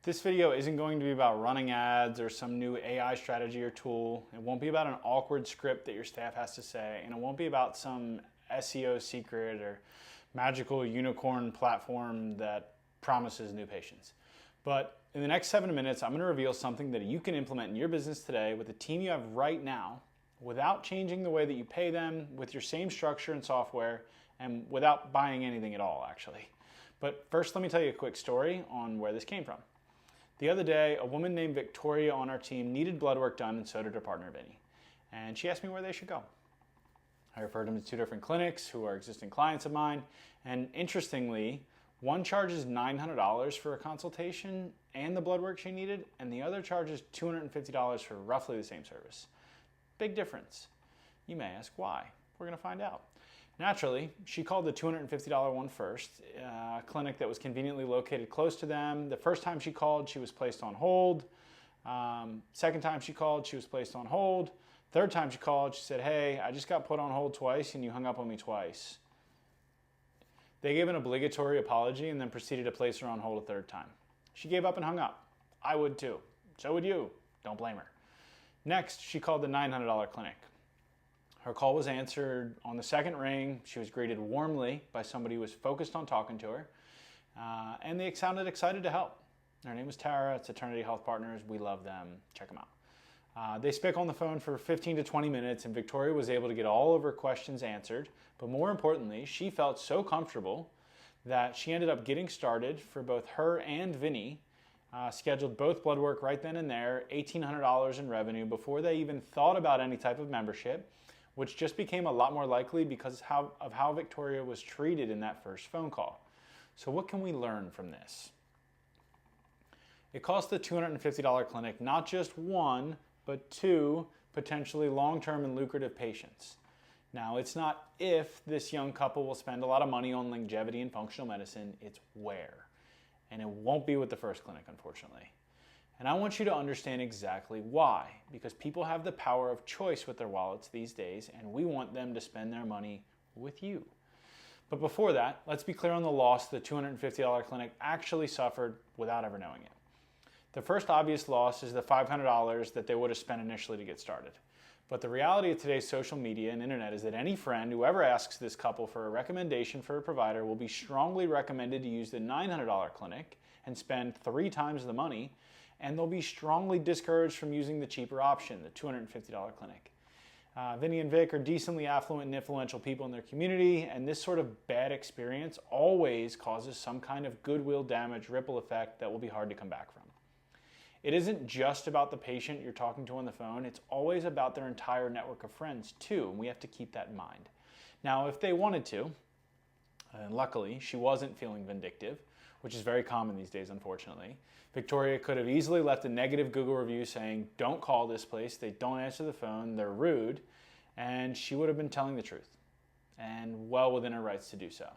This video isn't going to be about running ads or some new AI strategy or tool. It won't be about an awkward script that your staff has to say, and it won't be about some SEO secret or magical unicorn platform that promises new patients. But in the next 7 minutes, I'm going to reveal something that you can implement in your business today with the team you have right now without changing the way that you pay them, with your same structure and software, and without buying anything at all, actually. But first, let me tell you a quick story on where this came from. The other day, a woman named Victoria on our team needed blood work done, and so did her partner, Vinny. And she asked me where they should go. I referred them to 2 different clinics who are existing clients of mine. And interestingly, one charges $900 for a consultation and the blood work she needed, and the other charges $250 for roughly the same service. Big difference. You may ask why. We're going to find out. Naturally, she called the $250 one first, a clinic that was conveniently located close to them. The first time she called, she was placed on hold. Second time she called, she was placed on hold. Third time she called, she said, "Hey, I just got put on hold twice and you hung up on me twice." They gave an obligatory apology and then proceeded to place her on hold a third time. She gave up and hung up. I would too. So would you. Don't blame her. Next, she called the $900 clinic. Her call was answered on the second ring. She was greeted warmly by somebody who was focused on talking to her, and they sounded excited to help. Her name was Tara. It's Eternity Health Partners. We love them. Check them out. They spoke on the phone for 15 to 20 minutes, and Victoria was able to get all of her questions answered. But more importantly, she felt so comfortable that she ended up getting started for both her and Vinny, scheduled both blood work right then and there, $1,800 in revenue before they even thought about any type of membership, which just became a lot more likely because of how Victoria was treated in that first phone call. So what can we learn from this? It cost the $250 clinic not just 1, but 2 potentially long-term and lucrative patients. Now, it's not if this young couple will spend a lot of money on longevity and functional medicine, it's where. And it won't be with the first clinic, unfortunately. And I want you to understand exactly why, because people have the power of choice with their wallets these days, and we want them to spend their money with you. But before that, let's be clear on the loss the $250 clinic actually suffered without ever knowing it. The first obvious loss is the $500 that they would have spent initially to get started. But the reality of today's social media and internet is that any friend who ever asks this couple for a recommendation for a provider will be strongly recommended to use the $900 clinic and spend 3 times the money, and they'll be strongly discouraged from using the cheaper option, the $250 clinic. Vinny and Vic are decently affluent and influential people in their community, and this sort of bad experience always causes some kind of goodwill damage ripple effect that will be hard to come back from. It isn't just about the patient you're talking to on the phone, it's always about their entire network of friends too, and we have to keep that in mind. Now, if they wanted to, and luckily she wasn't feeling vindictive, which is very common these days, unfortunately, Victoria could have easily left a negative Google review saying, "Don't call this place, they don't answer the phone, they're rude," and she would have been telling the truth, and well within her rights to do so.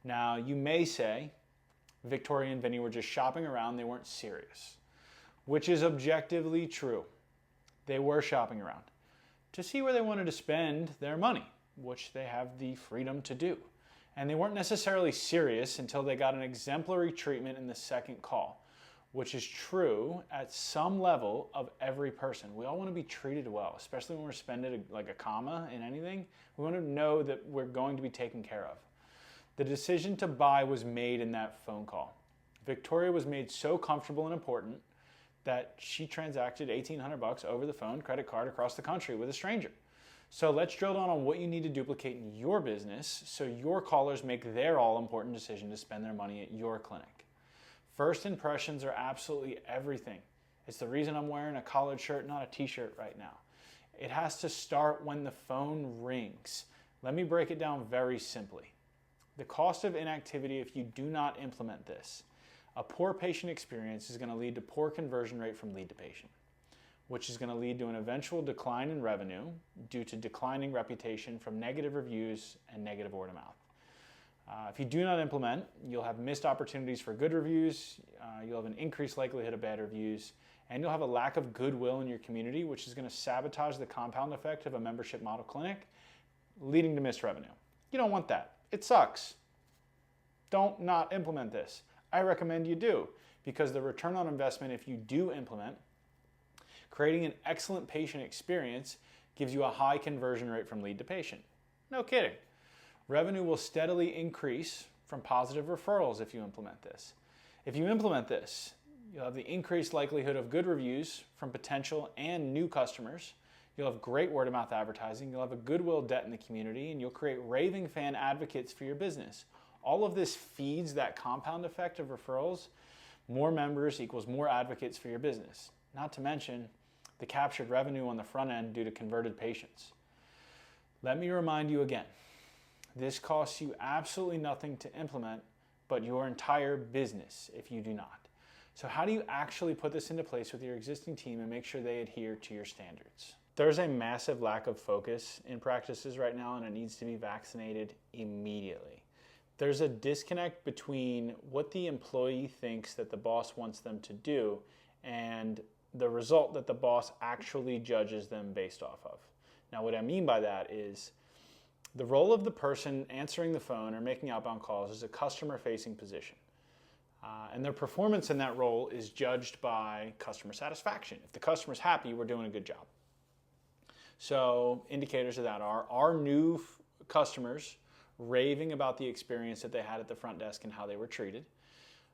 Now, you may say, Victoria and Vinny were just shopping around, they weren't serious, which is objectively true. They were shopping around to see where they wanted to spend their money, which they have the freedom to do. And they weren't necessarily serious until they got an exemplary treatment in the second call, which is true at some level of every person. We all want to be treated well, especially when we're spending like a comma in anything. We want to know that we're going to be taken care of. The decision to buy was made in that phone call. Victoria was made so comfortable and important that she transacted $1,800 over the phone, credit card, across the country with a stranger. So let's drill down on what you need to duplicate in your business so your callers make their all-important decision to spend their money at your clinic. First impressions are absolutely everything. It's the reason I'm wearing a collared shirt, not a t-shirt right now. It has to start when the phone rings. Let me break it down very simply. The cost of inactivity if you do not implement this. A poor patient experience is going to lead to poor conversion rate from lead to patient, which is going to lead to an eventual decline in revenue due to declining reputation from negative reviews and negative word of mouth. If you do not implement, you'll have missed opportunities for good reviews, you'll have an increased likelihood of bad reviews, and you'll have a lack of goodwill in your community, which is going to sabotage the compound effect of a membership model clinic, leading to missed revenue. You don't want that. It sucks. Don't not implement this. I recommend you do, because the return on investment, if you do implement, creating an excellent patient experience gives you a high conversion rate from lead to patient. No kidding. Revenue will steadily increase from positive referrals if you implement this. If you implement this, you'll have the increased likelihood of good reviews from potential and new customers. You'll have great word of mouth advertising. You'll have a goodwill debt in the community, and you'll create raving fan advocates for your business. All of this feeds that compound effect of referrals. More members equals more advocates for your business. Not to mention the captured revenue on the front end due to converted patients. Let me remind you again, this costs you absolutely nothing to implement, but your entire business if you do not. So how do you actually put this into place with your existing team and make sure they adhere to your standards? There's a massive lack of focus in practices right now, and it needs to be vaccinated immediately. There's a disconnect between what the employee thinks that the boss wants them to do and the result that the boss actually judges them based off of. Now, what I mean by that is the role of the person answering the phone or making outbound calls is a customer-facing position. And their performance in that role is judged by customer satisfaction. If the customer's happy, we're doing a good job. So indicators of that are our new customers raving about the experience that they had at the front desk and how they were treated.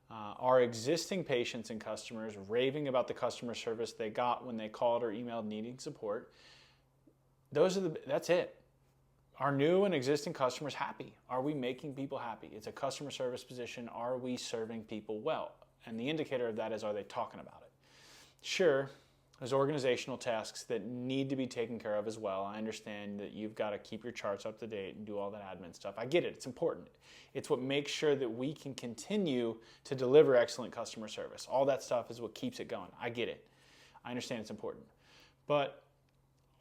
Our existing patients and customers raving about the customer service they got when they called or emailed needing support. That's it. Are new and existing customers happy? Are we making people happy? It's a customer service position. Are we serving people well? And the indicator of that is, are they talking about it? Sure, there's organizational tasks that need to be taken care of as well. I understand that you've got to keep your charts up to date and do all that admin stuff. I get it. It's important. It's what makes sure that we can continue to deliver excellent customer service. All that stuff is what keeps it going. I get it. I understand it's important. But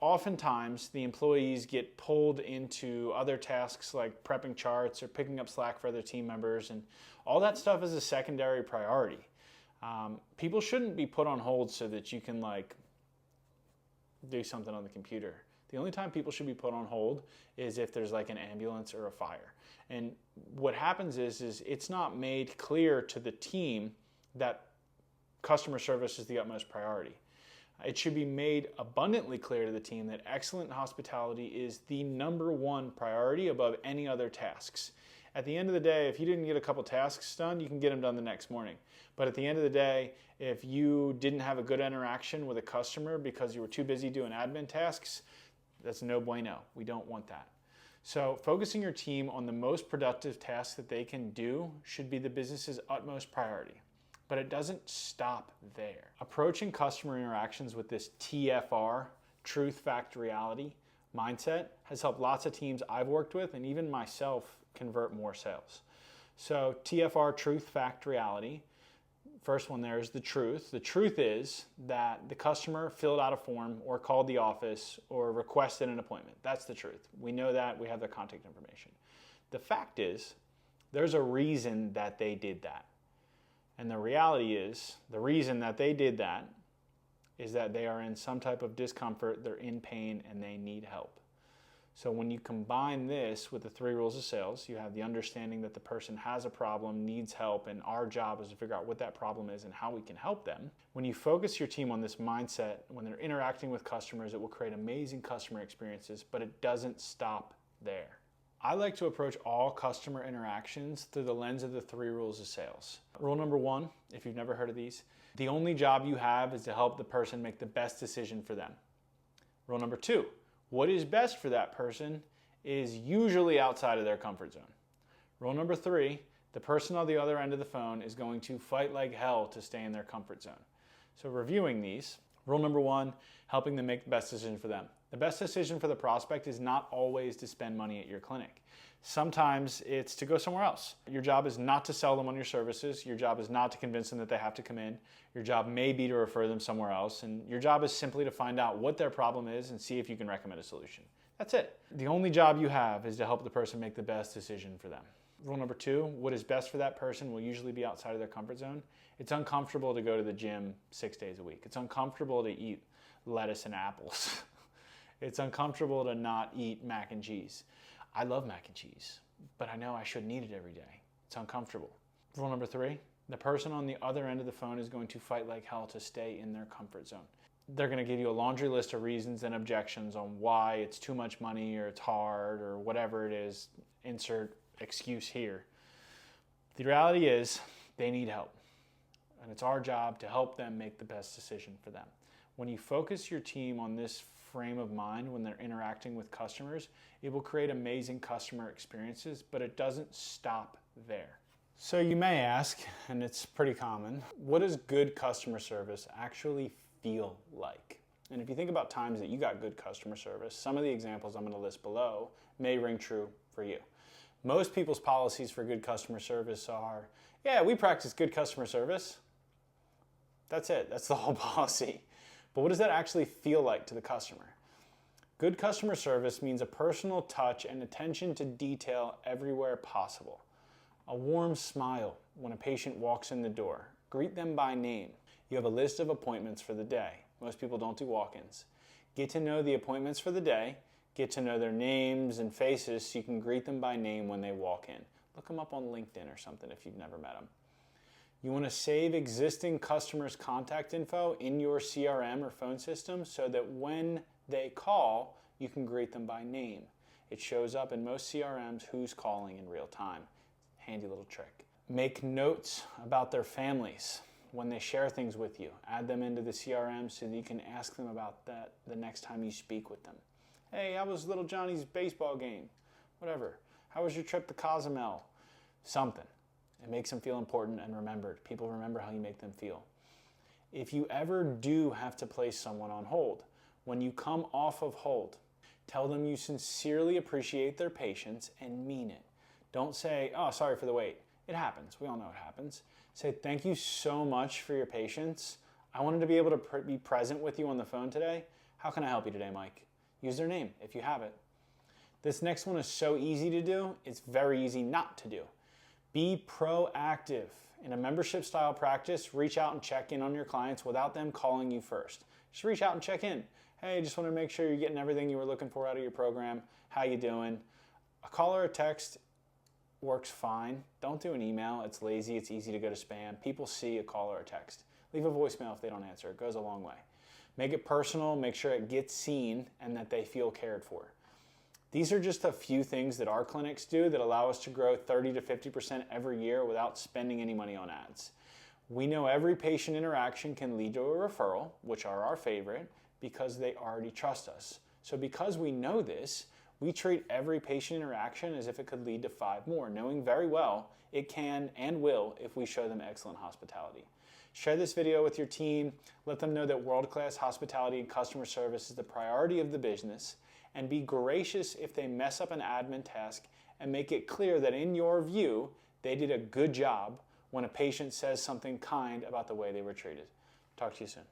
oftentimes, the employees get pulled into other tasks like prepping charts or picking up slack for other team members, and all that stuff is a secondary priority. People shouldn't be put on hold so that you can do something on the computer. The only time people should be put on hold is if there's like an ambulance or a fire. And what happens is it's not made clear to the team that customer service is the utmost priority. It should be made abundantly clear to the team that excellent hospitality is the number one priority above any other tasks. At the end of the day, if you didn't get a couple tasks done, you can get them done the next morning. But at the end of the day, if you didn't have a good interaction with a customer because you were too busy doing admin tasks, that's no bueno. We don't want that. So focusing your team on the most productive tasks that they can do should be the business's utmost priority. But it doesn't stop there. Approaching customer interactions with this TFR, truth, fact, reality mindset has helped lots of teams I've worked with and even myself convert more sales. So TFR, truth, fact, reality. First one there is the truth. The truth is that the customer filled out a form or called the office or requested an appointment. That's the truth. We know that. We have their contact information. The fact is there's a reason that they did that. And the reality is, the reason that they did that is that they are in some type of discomfort, they're in pain, and they need help. So when you combine this with the 3 rules of sales, you have the understanding that the person has a problem, needs help, and our job is to figure out what that problem is and how we can help them. When you focus your team on this mindset, when they're interacting with customers, it will create amazing customer experiences, but it doesn't stop there. I like to approach all customer interactions through the lens of the 3 rules of sales. Rule number 1, if you've never heard of these, the only job you have is to help the person make the best decision for them. Rule number 2, what is best for that person is usually outside of their comfort zone. Rule number 3, the person on the other end of the phone is going to fight like hell to stay in their comfort zone. So reviewing these, rule number 1, helping them make the best decision for them. The best decision for the prospect is not always to spend money at your clinic. Sometimes it's to go somewhere else. Your job is not to sell them on your services. Your job is not to convince them that they have to come in. Your job may be to refer them somewhere else. And your job is simply to find out what their problem is and see if you can recommend a solution. That's it. The only job you have is to help the person make the best decision for them. Rule number 2, what is best for that person will usually be outside of their comfort zone. It's uncomfortable to go to the gym 6 days a week. It's uncomfortable to eat lettuce and apples. It's uncomfortable to not eat mac and cheese. I love mac and cheese, but I know I shouldn't eat it every day. It's uncomfortable. Rule number 3, The person on the other end of the phone is going to fight like hell to stay in their comfort zone. They're going to give you a laundry list of reasons and objections on why it's too much money or it's hard or whatever it is. Insert excuse here. The reality is they need help, and it's our job to help them make the best decision for them. When you focus your team on this frame of mind when they're interacting with customers, it will create amazing customer experiences, but it doesn't stop there. So you may ask, and it's pretty common, what does good customer service actually feel like? And if you think about times that you got good customer service, some of the examples I'm going to list below may ring true for you. Most people's policies for good customer service are, yeah, we practice good customer service. That's it. That's the whole policy. But what does that actually feel like to the customer? Good customer service means a personal touch and attention to detail everywhere possible. A warm smile when a patient walks in the door. Greet them by name. You have a list of appointments for the day. Most people don't do walk-ins. Get to know the appointments for the day. Get to know their names and faces so you can greet them by name when they walk in. Look them up on LinkedIn or something if you've never met them. You want to save existing customers' contact info in your CRM or phone system so that when they call, you can greet them by name. It shows up in most CRMs who's calling in real time. Handy little trick. Make notes about their families when they share things with you. Add them into the CRM so that you can ask them about that the next time you speak with them. Hey, how was little Johnny's baseball game? Whatever. How was your trip to Cozumel? Something. It makes them feel important and remembered. People remember how you make them feel. If you ever do have to place someone on hold, when you come off of hold, tell them you sincerely appreciate their patience and mean it. Don't say, oh, sorry for the wait. It happens. We all know it happens. Say, thank you so much for your patience. I wanted to be able to be present with you on the phone today. How can I help you today, Mike? Use their name if you have it. This next one is so easy to do, it's very easy not to do. Be proactive. In a membership style practice, reach out and check in on your clients without them calling you first. Just reach out and check in. Hey, just want to make sure you're getting everything you were looking for out of your program. How you doing? A call or a text works fine. Don't do an email. It's lazy. It's easy to go to spam. People see a call or a text. Leave a voicemail if they don't answer. It goes a long way. Make it personal. Make sure it gets seen and that they feel cared for. These are just a few things that our clinics do that allow us to grow 30 to 50% every year without spending any money on ads. We know every patient interaction can lead to a referral, which are our favorite, because they already trust us. So because we know this, we treat every patient interaction as if it could lead to 5 more, knowing very well it can and will if we show them excellent hospitality. Share this video with your team. Let them know that world-class hospitality and customer service is the priority of the business, and be gracious if they mess up an admin task and make it clear that in your view, they did a good job when a patient says something kind about the way they were treated. Talk to you soon.